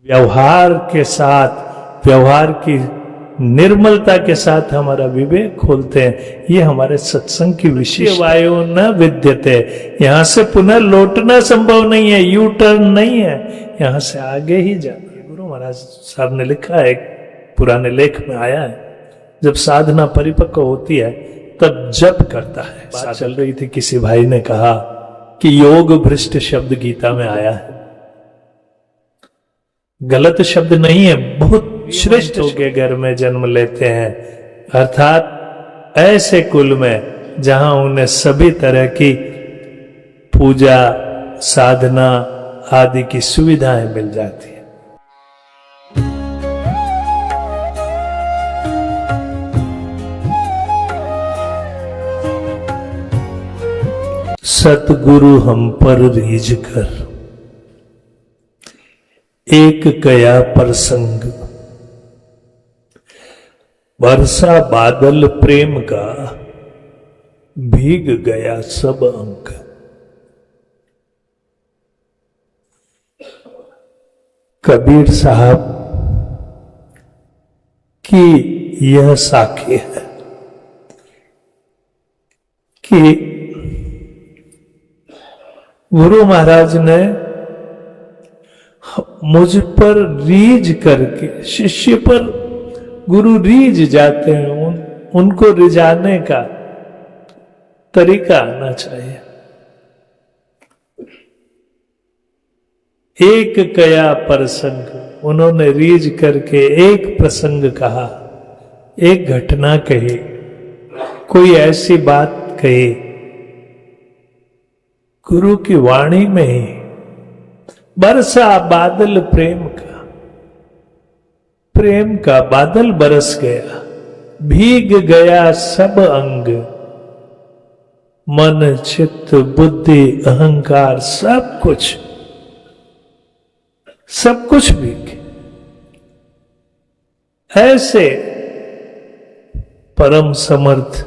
व्यवहार के साथ, व्यवहार की निर्मलता के साथ हमारा विवेक खोलते हैं। ये हमारे सत्संग की विशेष वायु न विद्यते, यहां से पुनः लौटना संभव नहीं है, यू टर्न नहीं है, यहां से आगे ही जाना है। गुरु महाराज साहब ने लिखा है, पुराने लेख में आया है, जब साधना परिपक्व होती है तब जप करता है। बात चल रही थी, किसी भाई ने कहा कि योग भ्रष्ट शब्द गीता में आया है। गलत शब्द नहीं है, बहुत श्रेष्ठ के घर में जन्म लेते हैं, अर्थात ऐसे कुल में जहां उन्हें सभी तरह की पूजा साधना आदि की सुविधाएं मिल जाती है। सतगुरु हम पर रीझ कर एक कया प्रसंग, बरसा बादल प्रेम का भीग गया सब अंग। कबीर साहब की यह साखी है कि गुरु महाराज ने मुझ पर रीझ करके, शिष्य पर गुरु रीझ जाते हैं, उनको रिझाने का तरीका आना चाहिए। एक कया प्रसंग, उन्होंने रीझ करके एक प्रसंग कहा, एक घटना कही, कोई ऐसी बात कही गुरु की वाणी में ही। बरसा बादल प्रेम का, प्रेम का बादल बरस गया, भीग गया सब अंग, मन चित्त बुद्धि अहंकार सब कुछ भीग। ऐसे परम समर्थ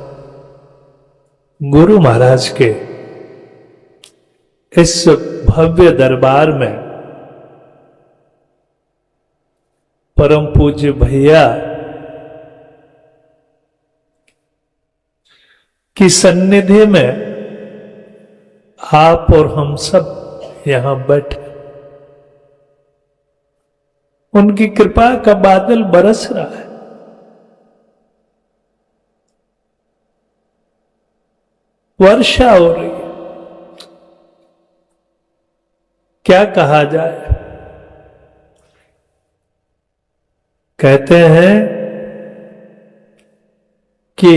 गुरु महाराज के इस भव्य दरबार में परम पूज्य भैया की सन्निधि में आप और हम सब यहां बैठे, उनकी कृपा का बादल बरस रहा है। वर्षा हो रही है, क्या कहा जाए। कहते हैं कि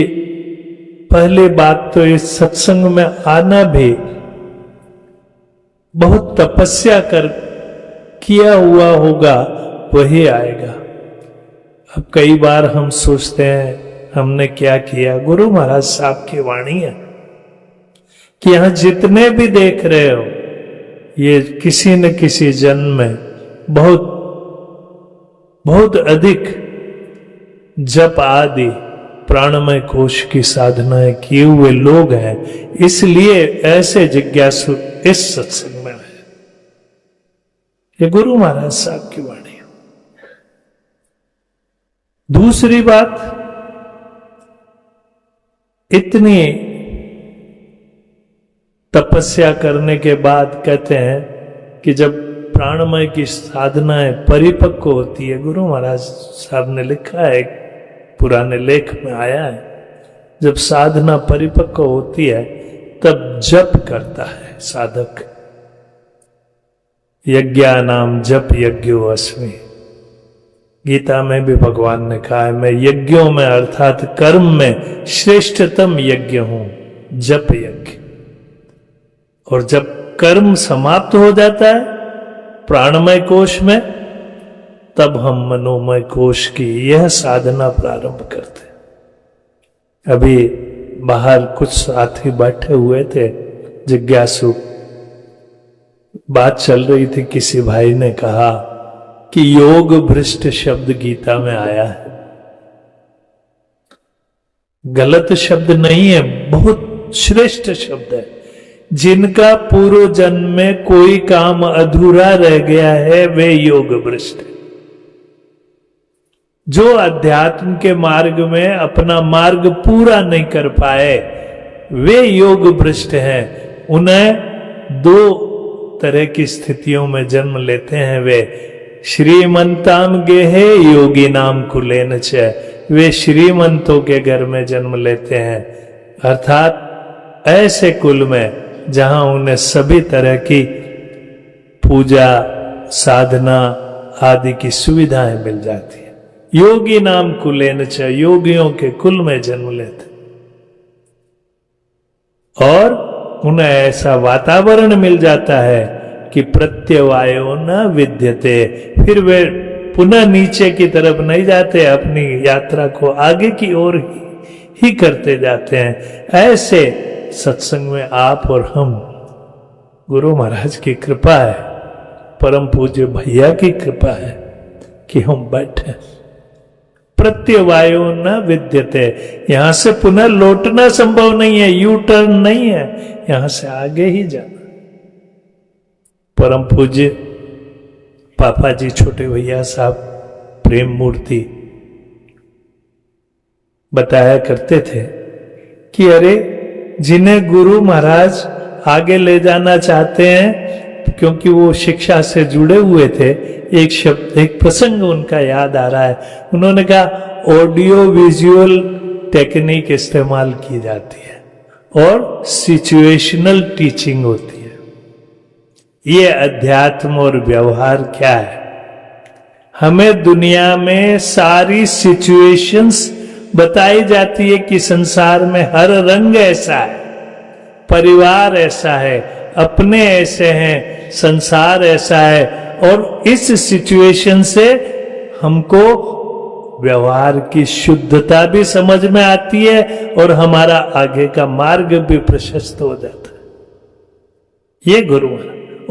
पहली बात तो इस सत्संग में आना भी बहुत तपस्या कर किया हुआ होगा, वही आएगा। अब कई बार हम सोचते हैं हमने क्या किया। गुरु महाराज साहब की वाणी है कि यहां जितने भी देख रहे हो, ये किसी न किसी जन्म में बहुत अधिक जप आदि प्राणमय कोश की साधनाएं किए हुए लोग हैं, इसलिए ऐसे जिज्ञासु इस सत्संग में है। ये गुरु महाराज साहब की वाणी है। दूसरी बात, इतनी तपस्या करने के बाद कहते हैं कि जब प्राणमय की साधनाएं परिपक्व होती है, गुरु महाराज साहब ने लिखा है, पुराने लेख में आया है, जब साधना परिपक्व होती है तब जप करता है साधक। यज्ञानाम जप यज्ञो अस्मि, गीता में भी भगवान ने कहा है, मैं यज्ञों में अर्थात कर्म में श्रेष्ठतम यज्ञ हूं, जप यज्ञ। और जब कर्म समाप्त हो जाता है प्राणमय कोश में, तब हम मनोमय कोश की यह साधना प्रारंभ करते हैं। अभी बाहर कुछ साथी बैठे हुए थे जिज्ञासु, बात चल रही थी, किसी भाई ने कहा कि योग भ्रष्ट शब्द गीता में आया है। गलत शब्द नहीं है, बहुत श्रेष्ठ शब्द है। जिनका पूर्व जन्म में कोई काम अधूरा रह गया है वे योग भ्रष्ट है। जो अध्यात्म के मार्ग में अपना मार्ग पूरा नहीं कर पाए वे योग भ्रष्ट हैं। उन्हें दो तरह की स्थितियों में जन्म लेते हैं वे। श्रीमंताम गेहे योगी नाम कुलेन च, वे श्रीमंतों के घर में जन्म लेते हैं, अर्थात ऐसे कुल में जहां उन्हें सभी तरह की पूजा साधना आदि की सुविधाएं मिल जाती है। योगी नाम कुलेन च, योगियों के कुल में जन्म लेते और उन्हें ऐसा वातावरण मिल जाता है कि प्रत्यवायो न विद्यते, फिर वे पुनः नीचे की तरफ नहीं जाते, अपनी यात्रा को आगे की ओर ही करते जाते हैं। ऐसे सत्संग में आप और हम, गुरु महाराज की कृपा है, परम पूज्य भैया की कृपा है कि हम बैठे। प्रत्यवायो न विद्यते, यहां से पुनः लौटना संभव नहीं है, यू टर्न नहीं है, यहां से आगे ही जाना। परम पूज्य पापा जी छोटे भैया साहब प्रेम मूर्ति बताया करते थे कि अरे जिन्हें गुरु महाराज आगे ले जाना चाहते हैं, क्योंकि वो शिक्षा से जुड़े हुए थे, एक शब्द एक प्रसंग उनका याद आ रहा है। उन्होंने कहा ऑडियो विजुअल टेक्निक इस्तेमाल की जाती है और सिचुएशनल टीचिंग होती है। ये अध्यात्म और व्यवहार क्या है? हमें दुनिया में सारी सिचुएशंस बताई जाती है कि संसार में हर रंग ऐसा है, परिवार ऐसा है, अपने ऐसे हैं, संसार ऐसा है, और इस सिचुएशन से हमको व्यवहार की शुद्धता भी समझ में आती है और हमारा आगे का मार्ग भी प्रशस्त हो जाता है। ये गुरु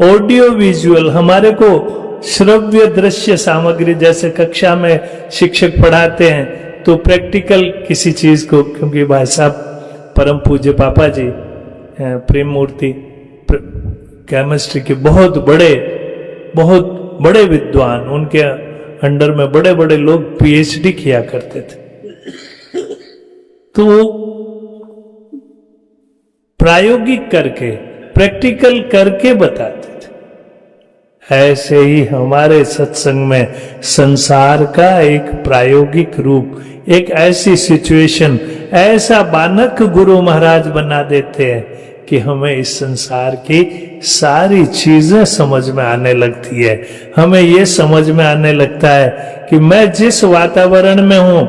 ऑडियो विजुअल हमारे को श्रव्य दृश्य सामग्री, जैसे कक्षा में शिक्षक पढ़ाते हैं तो प्रैक्टिकल किसी चीज को, क्योंकि भाई साहब परम पूज्य पापा जी प्रेम मूर्ति केमिस्ट्री के बहुत बड़े विद्वान, उनके अंडर में बड़े बड़े लोग पीएचडी किया करते थे, तो प्रायोगिक करके प्रैक्टिकल करके बताते थे। ऐसे ही हमारे सत्संग में संसार का एक प्रायोगिक रूप, एक ऐसी सिचुएशन, ऐसा बानक गुरु महाराज बना देते हैं कि हमें इस संसार की सारी चीजें समझ में आने लगती है। हमें यह समझ में आने लगता है कि मैं जिस वातावरण में हूं,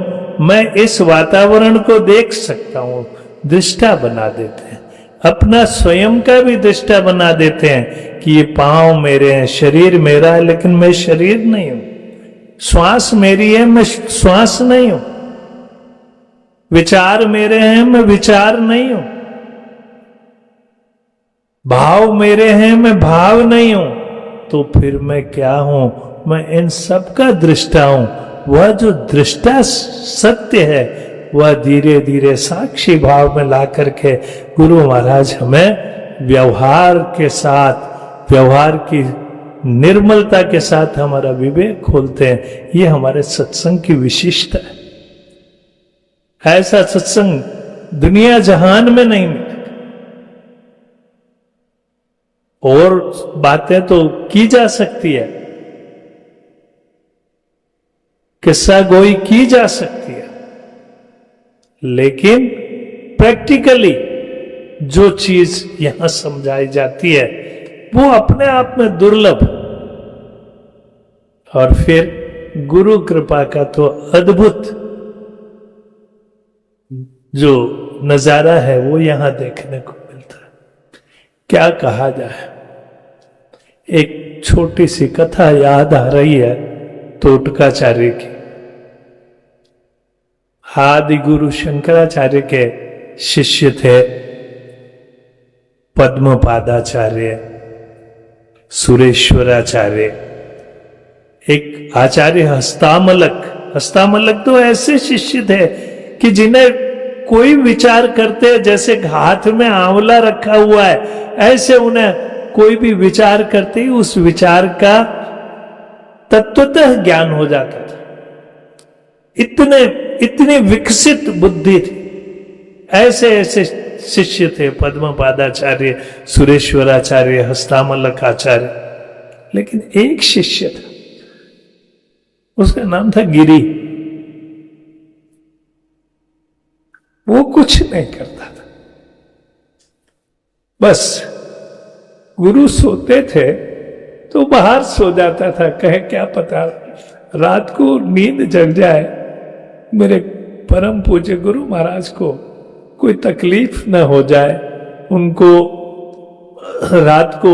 मैं इस वातावरण को देख सकता हूं। दृष्टा बना देते हैं, अपना स्वयं का भी दृष्टा बना देते हैं कि ये पांव मेरे हैं, शरीर मेरा है, लेकिन मैं शरीर नहीं हूं। श्वास मेरी है, मैं श्वास नहीं हूं। विचार मेरे हैं, मैं विचार नहीं हूं। भाव मेरे हैं, मैं भाव नहीं हूं। तो फिर मैं क्या हूं? मैं इन सब का दृष्टा हूं। वह जो दृष्टा सत्य है वह धीरे धीरे साक्षी भाव में ला करके गुरु महाराज हमें व्यवहार के साथ, व्यवहार की निर्मलता के साथ हमारा विवेक खोलते हैं। ये हमारे सत्संग की विशिष्टता है। ऐसा सत्संग दुनिया जहान में नहीं मिलेगा। और बातें तो की जा सकती है, किस्सा गोई की जा सकती है, लेकिन प्रैक्टिकली जो चीज यहां समझाई जाती है वो अपने आप में दुर्लभ, और फिर गुरु कृपा का तो अद्भुत जो नजारा है वो यहां देखने को मिलता है। क्या कहा जाए, एक छोटी सी कथा याद आ रही है तोटकाचार्य की। आदि गुरु शंकराचार्य के शिष्य थे पद्मपादाचार्य, सुरेश्वराचार्य, एक आचार्य हस्तामलक। हस्तामलक तो ऐसे शिष्य थे कि जिन्हें कोई विचार करते जैसे हाथ में आंवला रखा हुआ है, ऐसे उन्हें कोई भी विचार करते ही उस विचार का तत्वतः ज्ञान हो जाता था। इतनी विकसित बुद्धि थी। ऐसे ऐसे शिष्य थे, पद्मपादाचार्य, सुरेश्वराचार्य, हस्तामलक आचार्य। लेकिन एक शिष्य था, उसका नाम था गिरी। वो कुछ नहीं करता था, बस गुरु सोते थे तो बाहर सो जाता था। कहे क्या पता रात को नींद जग जाए, मेरे परम पूज्य गुरु महाराज को कोई तकलीफ न हो जाए, उनको रात को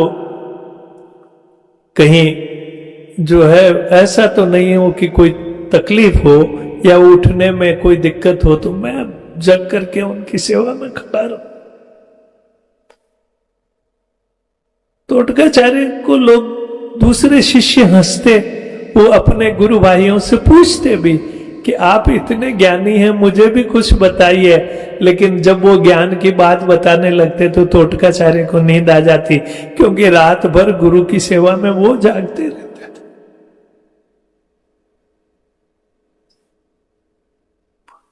कहीं जो है ऐसा तो नहीं हो कि कोई तकलीफ हो या उठने में कोई दिक्कत हो, तो मैं जग करके उनकी सेवा में खड़ा रहूं। तोटकाचार्य को लोग दूसरे शिष्य हंसते, वो अपने गुरु भाइयों से पूछते भी कि आप इतने ज्ञानी हैं, मुझे भी कुछ बताइए। लेकिन जब वो ज्ञान की बात बताने लगते तो तोटकाचार्य को नींद आ जाती, क्योंकि रात भर गुरु की सेवा में वो जागते रहते थे।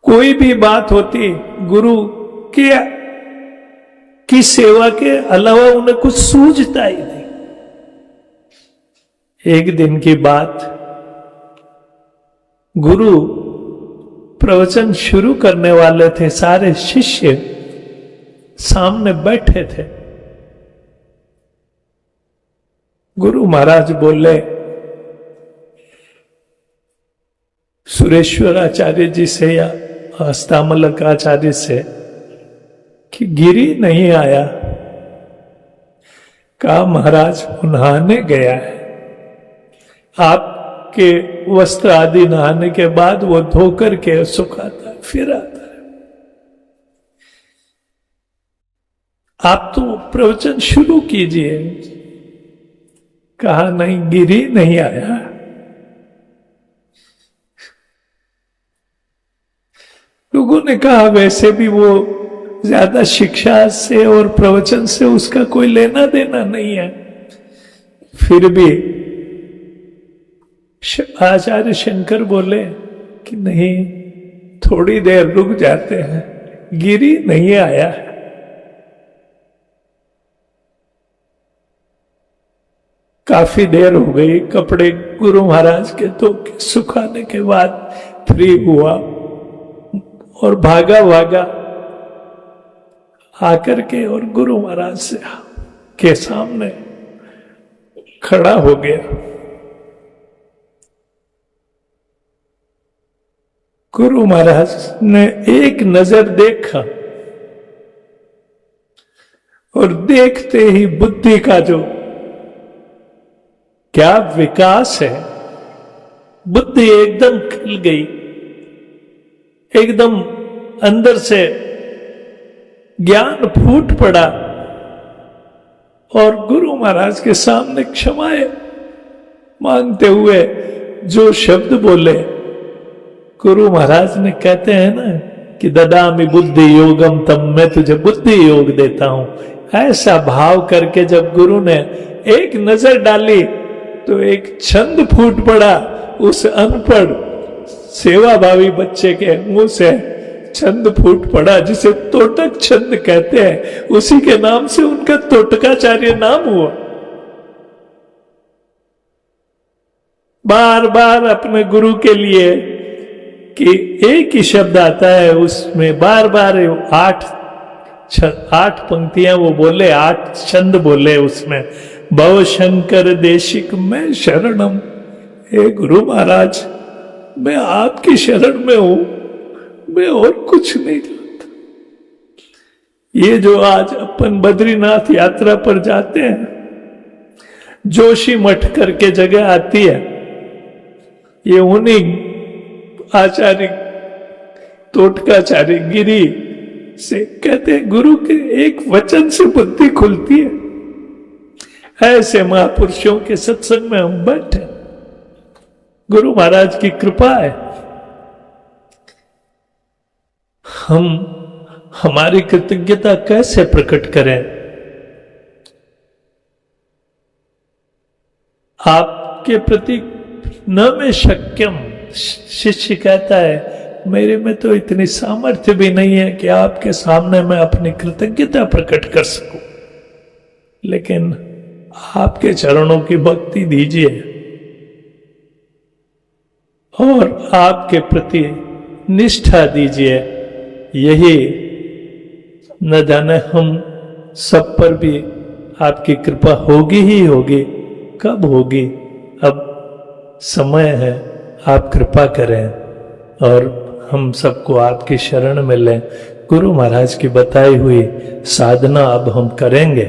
कोई भी बात होती गुरु की सेवा के अलावा उन्हें कुछ सूझता ही नहीं। एक दिन की बात, गुरु प्रवचन शुरू करने वाले थे, सारे शिष्य सामने बैठे थे। गुरु महाराज बोले सुरेश्वराचार्य जी से या हस्तामलक आचार्य से कि गिरी नहीं आया। कहा महाराज नहाने गया है, आपके वस्त्र आदि नहाने के बाद वो धो करके सुखाता है, फिर आता है। आप तो प्रवचन शुरू कीजिए। कहा नहीं, गिरी नहीं आया। लोगों ने कहा वैसे भी वो ज्यादा शिक्षा से और प्रवचन से उसका कोई लेना देना नहीं है। फिर भी आचार्य शंकर बोले कि नहीं, थोड़ी देर रुक जाते हैं, गिरी नहीं आया है। काफी देर हो गई, कपड़े गुरु महाराज के धो के सुखाने के बाद फ्री हुआ और भागा भागा आकर के और गुरु महाराज से के सामने खड़ा हो गया। गुरु महाराज ने एक नजर देखा और देखते ही बुद्धि का जो क्या विकास है, बुद्धि एकदम खिल गई, एकदम अंदर से ज्ञान फूट पड़ा और गुरु महाराज के सामने क्षमाएं मांगते हुए जो शब्द बोले, गुरु महाराज ने कहते हैं ना कि ददामि बुद्धि योगम, तब मैं तुझे बुद्धि योग देता हूं। ऐसा भाव करके जब गुरु ने एक नजर डाली तो एक छंद फूट पड़ा। उस अनपढ़ सेवाभावी बच्चे के मुंह से छंद फूट पड़ा, जिसे तोटक छंद कहते हैं। उसी के नाम से उनका तोटकाचार्य नाम हुआ। बार बार अपने गुरु के लिए कि एक ही शब्द आता है, उसमें बार बार आठ पंक्तियां वो बोले, 8 छंद बोले उसमें। भव शंकर देशिक मैं शरणम, हे गुरु महाराज मैं आपकी शरण में हूं, मैं और कुछ नहीं जानता। ये जो आज अपन बद्रीनाथ यात्रा पर जाते हैं, जोशी मठ करके जगह आती है, ये उन्हीं आचार्य तोटकाचार्य गिरी से कहते हैं गुरु के एक वचन से बुद्धि खुलती है। ऐसे महापुरुषों के सत्संग में हम बैठे, गुरु महाराज की कृपा है। हम हमारी कृतज्ञता कैसे प्रकट करें? आपके प्रति न में शक्यम, शिष्य कहता है मेरे में तो इतनी सामर्थ्य भी नहीं है कि आपके सामने मैं अपनी कृतज्ञता प्रकट कर सकूं, लेकिन आपके चरणों की भक्ति दीजिए और आपके प्रति निष्ठा दीजिए। यही न जाने हम सब पर भी आपकी कृपा होगी ही होगी। कब होगी? अब समय है, आप कृपा करें और हम सबको आपकी शरण में लें। गुरु महाराज की बताई हुई साधना अब हम करेंगे।